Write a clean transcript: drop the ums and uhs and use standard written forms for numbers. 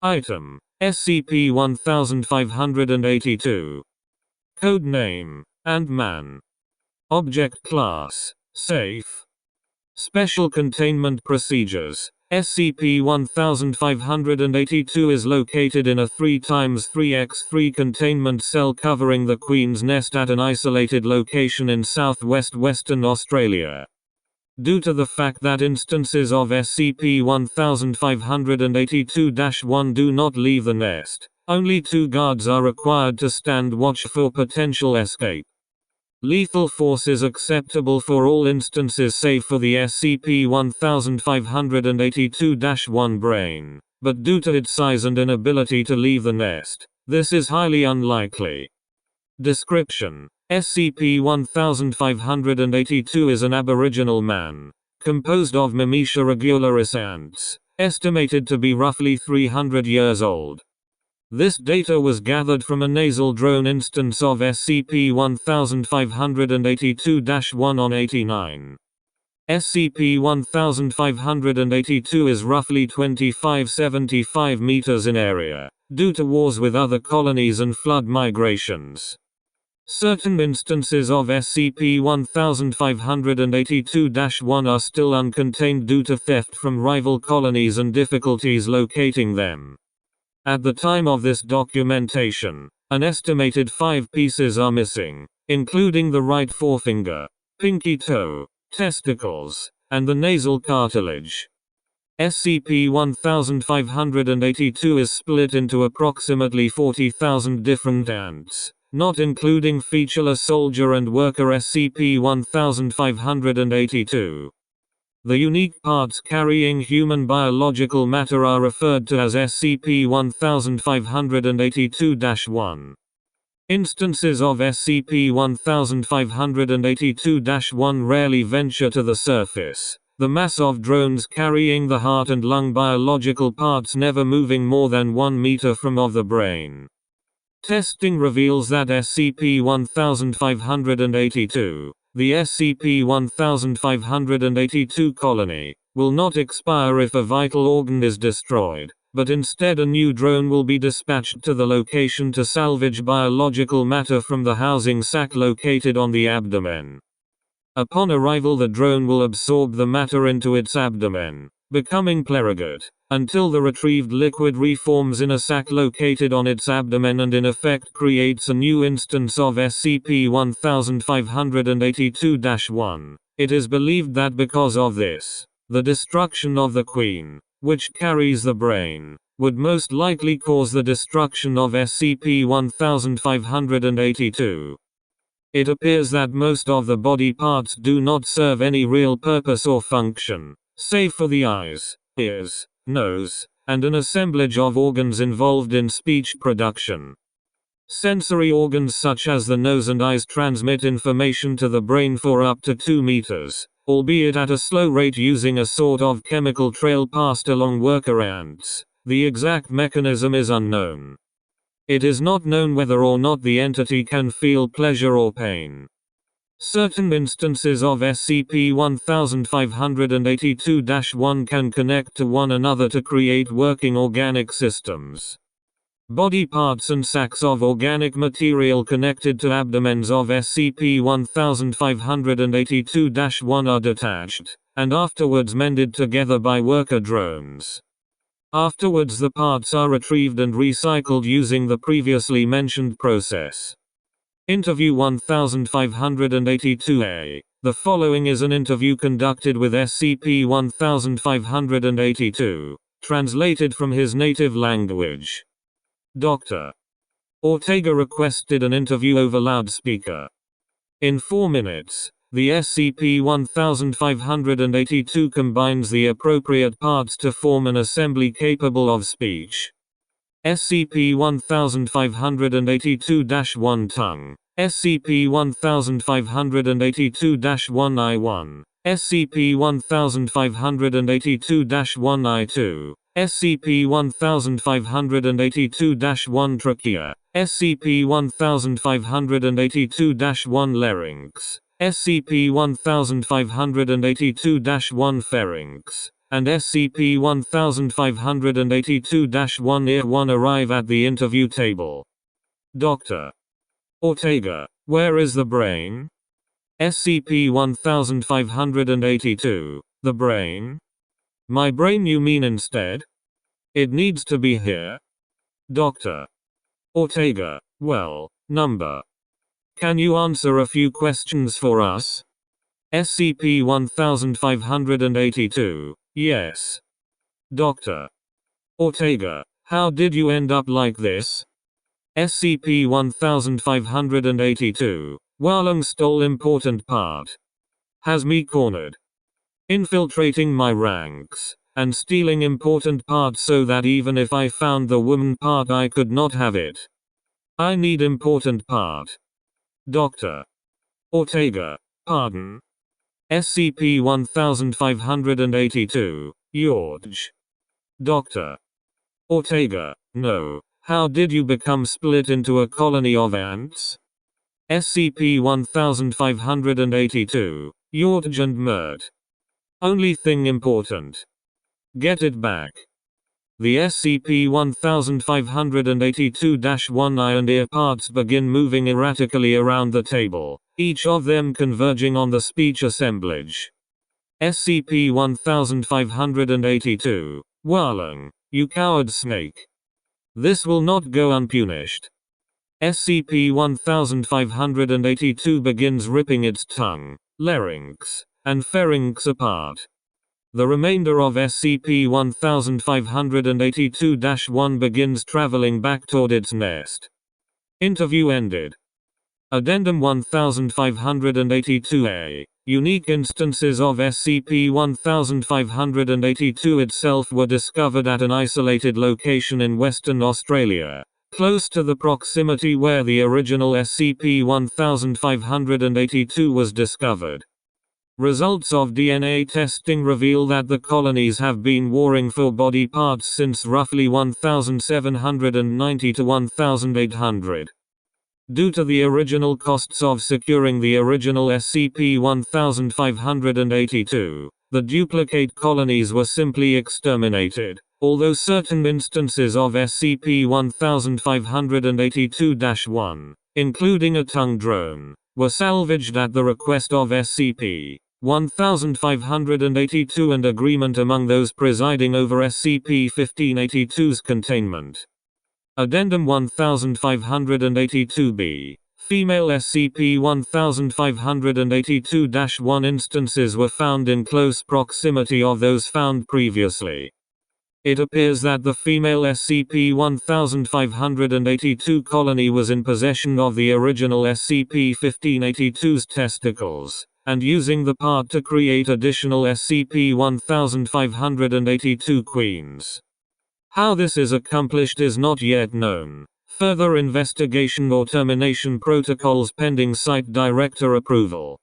Item: SCP-1582. Codename: Ant-Man. Object Class: Safe. Special Containment Procedures: SCP-1582 is located in a 3x3x3 containment cell covering the Queen's Nest at an isolated location in southwest Western Australia. Due to the fact that instances of SCP-1582-1 do not leave the nest, only 2 guards are required to stand watch for potential escape. Lethal force is acceptable for all instances save for the SCP-1582-1 brain, but due to its size and inability to leave the nest, this is highly unlikely. Description: SCP-1582 is an aboriginal man, composed of Mimesha regularis ants, estimated to be roughly 300 years old. This data was gathered from a nasal drone instance of SCP-1582-1 on 89. SCP-1582 is roughly 25-75 meters in area, due to wars with other colonies and flood migrations. Certain instances of SCP-1582-1 are still uncontained due to theft from rival colonies and difficulties locating them. At the time of this documentation, an estimated 5 pieces are missing, including the right forefinger, pinky toe, testicles, and the nasal cartilage. SCP-1582 is split into approximately 40,000 different ants, not including featureless soldier and worker SCP-1582. The unique parts carrying human biological matter are referred to as SCP-1582-1. Instances of SCP-1582-1 rarely venture to the surface, the mass of drones carrying the heart and lung biological parts never moving more than 1 meter from of the brain. Testing reveals that SCP-1582, the SCP-1582 colony, will not expire if a vital organ is destroyed, but instead a new drone will be dispatched to the location to salvage biological matter from the housing sac located on the abdomen. Upon arrival, the drone will absorb the matter into its abdomen, becoming pleurigate, until the retrieved liquid reforms in a sac located on its abdomen and in effect creates a new instance of SCP-1582-1. It is believed that because of this, the destruction of the Queen, which carries the brain, would most likely cause the destruction of SCP-1582. It appears that most of the body parts do not serve any real purpose or function, save for the eyes, ears, nose, and an assemblage of organs involved in speech production. Sensory organs such as the nose and eyes transmit information to the brain for up to 2 meters, albeit at a slow rate using a sort of chemical trail passed along worker ants. The exact mechanism is unknown. It is not known whether or not the entity can feel pleasure or pain. Certain instances of SCP-1582-1 can connect to one another to create working organic systems. Body parts and sacs of organic material connected to abdomens of SCP-1582-1 are detached, and afterwards mended together by worker drones. Afterwards the parts are retrieved and recycled using the previously mentioned process. Interview 1582-A. The following is an interview conducted with SCP-1582, translated from his native language. Dr. Ortega requested an interview over loudspeaker. In 4 minutes, the SCP-1582 combines the appropriate parts to form an assembly capable of speech. SCP-1582-1 Tongue, SCP-1582-1I1, SCP-1582-1 I2, SCP-1582-1 Trachea, SCP-1582-1 Larynx, SCP-1582-1 Pharynx, and SCP-1582-1-1 arrive at the interview table. Dr. Ortega, where is the brain? SCP-1582, the brain? My brain you mean instead? It needs to be here. Dr. Ortega, well, number. Can you answer a few questions for us? SCP-1582, yes. Dr. Ortega, how did you end up like this? SCP-1582, Walong stole important part. Has me cornered. Infiltrating my ranks, and stealing important part so that even if I found the woman part I could not have it. I need important part. Dr. Ortega, pardon? SCP-1582, George. Dr. Ortega, no. How did you become split into a colony of ants? SCP-1582, George and Mert. Only thing important. Get it back. The SCP-1582-1 eye and ear parts begin moving erratically around the table, each of them converging on the speech assemblage. SCP-1582, Walong, you coward snake. This will not go unpunished. SCP-1582 begins ripping its tongue, larynx, and pharynx apart. The remainder of SCP-1582-1 begins traveling back toward its nest. Interview ended. Addendum 1582-A. Unique instances of SCP-1582 itself were discovered at an isolated location in Western Australia, close to the proximity where the original SCP-1582 was discovered. Results of DNA testing reveal that the colonies have been warring for body parts since roughly 1790 to 1800. Due to the original costs of securing the original SCP-1582, the duplicate colonies were simply exterminated, although certain instances of SCP-1582-1, including a tongue drone, were salvaged at the request of SCP-1582 and agreement among those presiding over SCP-1582's containment. Addendum 1582-B. Female SCP-1582-1 instances were found in close proximity of those found previously. It appears that the female SCP-1582 colony was in possession of the original SCP-1582's testicles, and using the part to create additional SCP-1582 queens. How this is accomplished is not yet known. Further investigation or termination protocols pending site director approval.